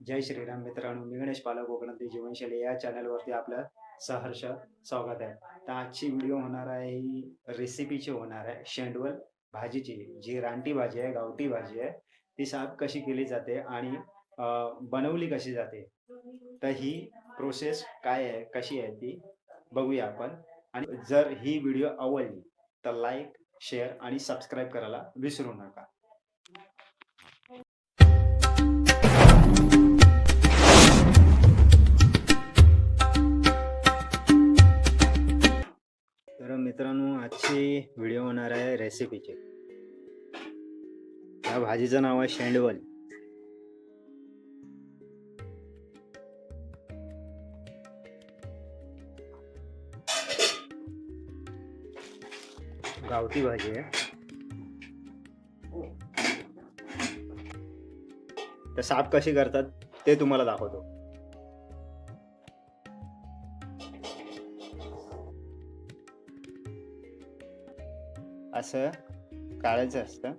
जय श्रीराम मित्रांनो, मी गणेश पालक कोकणातली जीवनशैली या चॅनलवरती आपलं सहर्ष स्वागत आहे. तर आजची व्हिडिओ होणार आहे ही रेसिपीची होणार आहे. शेंडवल भाजीची, जी रानटी भाजी आहे, गावठी भाजी आहे. ती साफ कशी केली जाते आणि अ, बनवली कशी जाते. तर ही प्रोसेस काय आहे, कशी आहे ती बघूया आपण. आणि जर ही व्हिडिओ आवडली तर लाईक, शेअर आणि सबस्क्राईब करायला विसरू नका. तर मित्रांनो, आजची व्हिडिओ होणार आहे रेसिपीची. या भाजीचं नाव आहे शेंडवल. गावठी भाजी आहे. तर साफ कशी करतात ते तुम्हाला दाखवतो. असं काढायचं असतं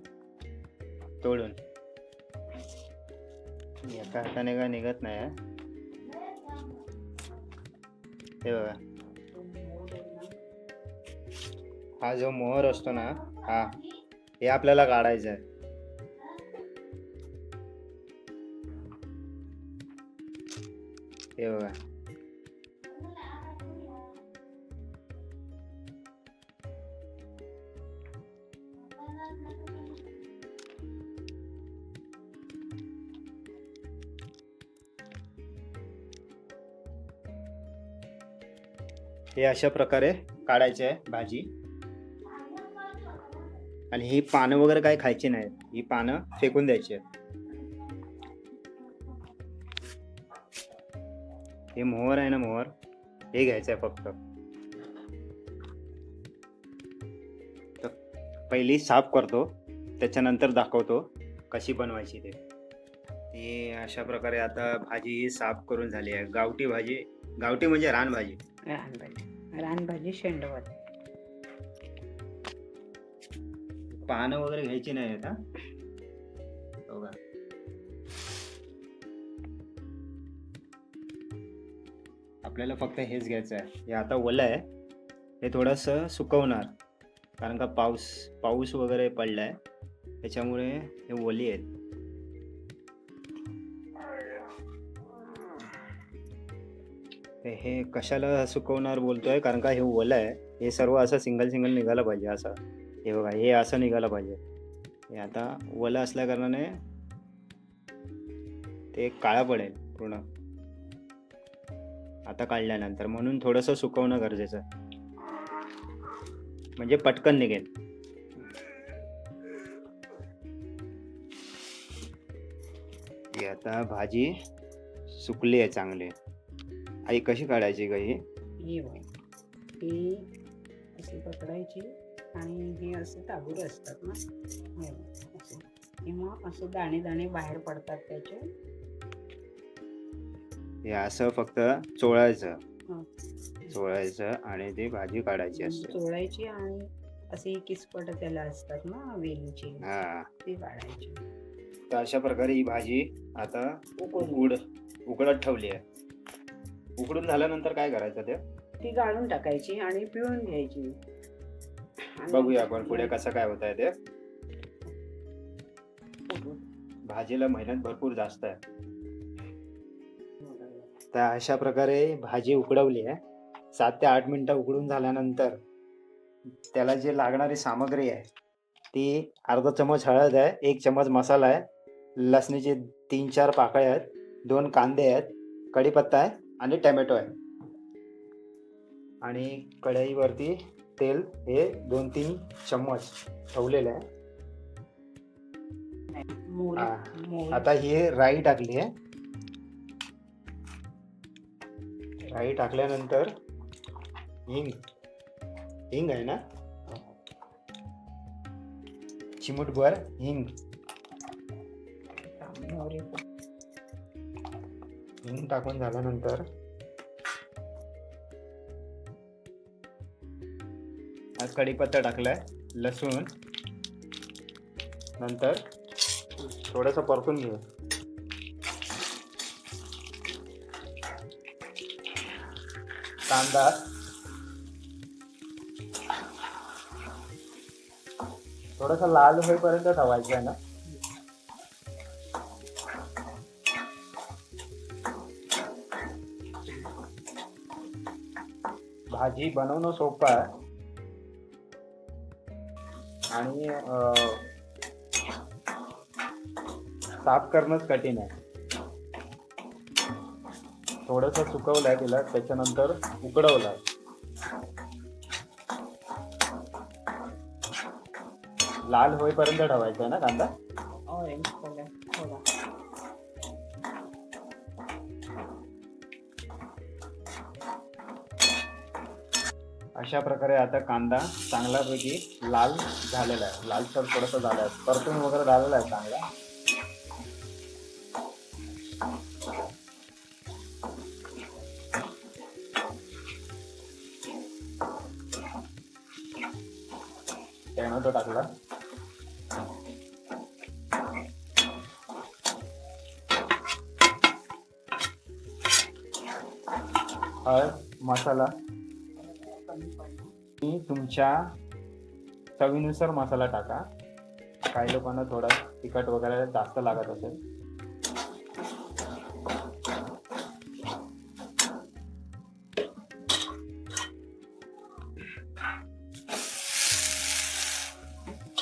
तोडून. एका हाताने का निघत नाही आहे. हे बघा, हा जो मोहर असतो ना, हा हे आपल्याला काढायचं आहे. हे बघा, हे अशा प्रकारे काढायचे आहे भाजी. आणि ही पानं वगैरे काही खायची नाहीत, ही पानं फेकून द्यायची आहेत. हे मोहर आहे ना, मोहर हे घ्यायचं आहे फक्त. तर पहिली साफ करतो, त्याच्यानंतर दाखवतो कशी बनवायची ते. ही अशा प्रकारे आता भाजी साफ करून झाली आहे. गावठी भाजी, गावठी म्हणजे रानभाजी. रानभाजी शेंडवल. पानं वगैरे घ्यायची नाही आहेत. बघा, आपल्याला फक्त हेच घ्यायचं आहे. हे आता ओलं आहे, हे थोडंसं सुकवणार, कारण का पाऊस वगैरे पडलाय, त्याच्यामुळे हे ओली आहेत. हे कशाला सुकवणार बोलतोय, कारण का हे ओलं आहे. हे सर्व असं सिंगल निघालं पाहिजे असं. हे बघा, हे असं निघालं पाहिजे. हे आता ओलं असल्या कारणाने ते काळा पडेल पूर्ण आता काढल्यानंतर, म्हणून थोडंसं सुकवणं गरजेचं, म्हणजे पटकन निघेल. ही आता भाजी सुकली आहे चांगली. आई कशी काढायची का ही? ही अशी पकडायची आणि हे असे ताबूर असतात ना, असे किंवा असे दाणे दाणे बाहेर पडतात त्याचे. हे असं फक्त चोळायचं आणि ती भाजी काढायची असते. चोळायची आणि असे किसपट त्याला असतात ना वेलीची, ती काढायची. तर अशा प्रकारे ही भाजी आता उकडत ठेवली आहे. उकडून झाल्यानंतर काय करायचं ते? ती गाळून टाकायची आणि पिळून घ्यायची. बघूया आपण पुढे कसं काय होत आहे ते. भाजीला मेहनत भरपूर जास्त आहे. तर अशा प्रकारे भाजी उकडवली आहे. 7 ते 8 मिनिटं उकडून झाल्यानंतर त्याला जे लागणारी सामग्री आहे ती अर्धा चमच हळद आहे, 1 चमच मसाला आहे, लसणीचे 3-4 पाकळ्या आहेत, 2 कांदे आहेत, कढीपत्ता आहे आणि टोमॅटो आहे. आणि कढईवरती तेल हे 2-3 चम्मच ठेवलेलं आहे. आता ही राई टाकली आहे. राई टाकल्यानंतर हिंग आहे ना, चिमूटभर हिंग टाकून झाल्यानंतर कढीपत्ता टाकलाय, लसूण, नंतर थोडंसं परतून घेऊ. कांदा थोडासा लाल होईपर्यंत ठेवायचा आहे ना. भाजी बनवणं सोपं आहे आणि साफ करणंच कठीण आहे. थोडस सुकवलंय तिला, त्याच्यानंतर उकडवलंय. लाल होईपर्यंत ठेवायचा आहे ना कांदा. ऑरेंज कलर थोडा. अशा प्रकारे आता कांदा चांगल्यापैकी लाल झालेला आहे, लालसर थोडासा झाला आहे, परतून वगैरे झालेला आहे चांगला. टोमॅटो टाकला. हळद, मसाला तुमच्या चवीनुसार मसाला टाका. काही लोकांना थोडा तिखट वगैरे जास्त लागत असेल.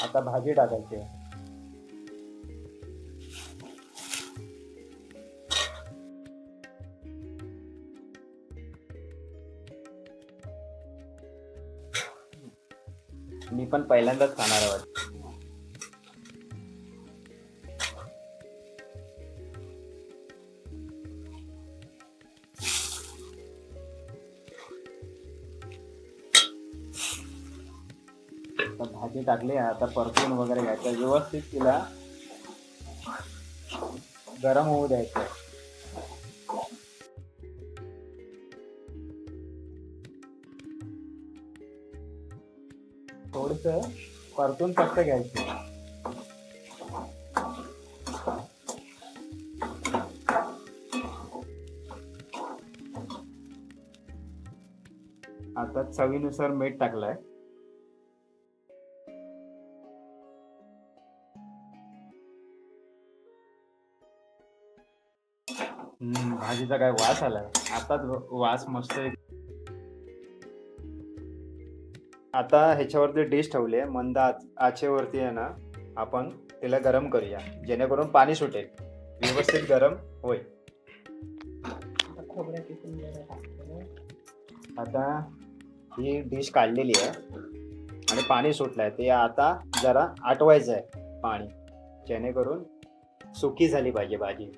आता भाजी टाकायची आहे. मी पण पहिल्यांदाच खाणार आहे. भाजी टाकली, आता परतून वगैरे घ्यायचं, व्यवस्थित तिला गरम होऊ द्यायचं. थोडस परतून फक्त घ्यायचं. आता चवीनुसार मीठ टाकलंय. भाजीचा काय वास आलाय, आताच वास मस्त. आता ह्याच्यावरती डिश ठेवली, मंद आचेवरती आहे ना. आपण तिला गरम करूया, जेणेकरून पाणी सुटेल, व्यवस्थित गरम होईल. खोबऱ्या किसून जरा टाकलं. आता ही डिश काढलेली आहे आणि पाणी सुटलंय, ते आता जरा आटवायचं आहे पाणी, जेणेकरून सुकी झाली पाहिजे भाजी.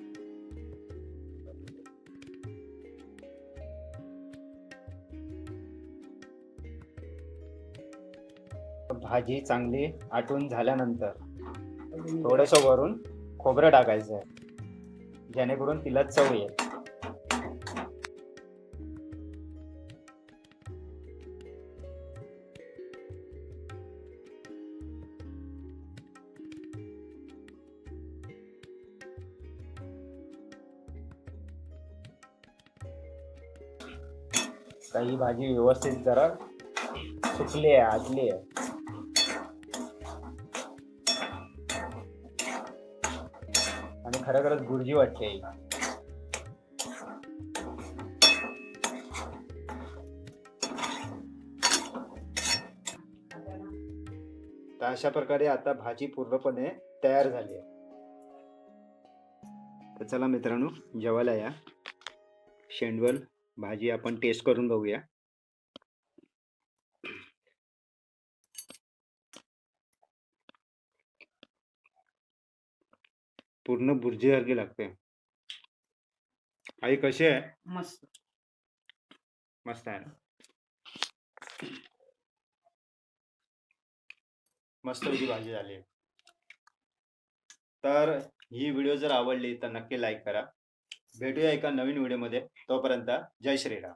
भाजी चांगली आटून झाल्यानंतर थोडंसं वरून खोबरं टाकायचं आहे, जेणेकरून तिला चव येईल. ही भाजी व्यवस्थित जरा सुकली आहे, आटली आहे. आणि खरंच गुर्जी वाटते. तर अशा प्रकारे आता भाजी पूर्णपणे तयार झाली आहे. तर चला मित्रांनो, जेवायला या. शेंडवल भाजी आपण टेस्ट करून बघूया. पूर्ण बुर्जीसारखी लागते. आई कशी आहे? मस्त. मस्त आहे ना. मस्त पैकी भाजी झाली आहे. तर ही व्हिडिओ जर आवडली तर नक्की लाईक करा. भेटूया एका नवीन व्हिडिओमध्ये. तोपर्यंत जय श्रीराम.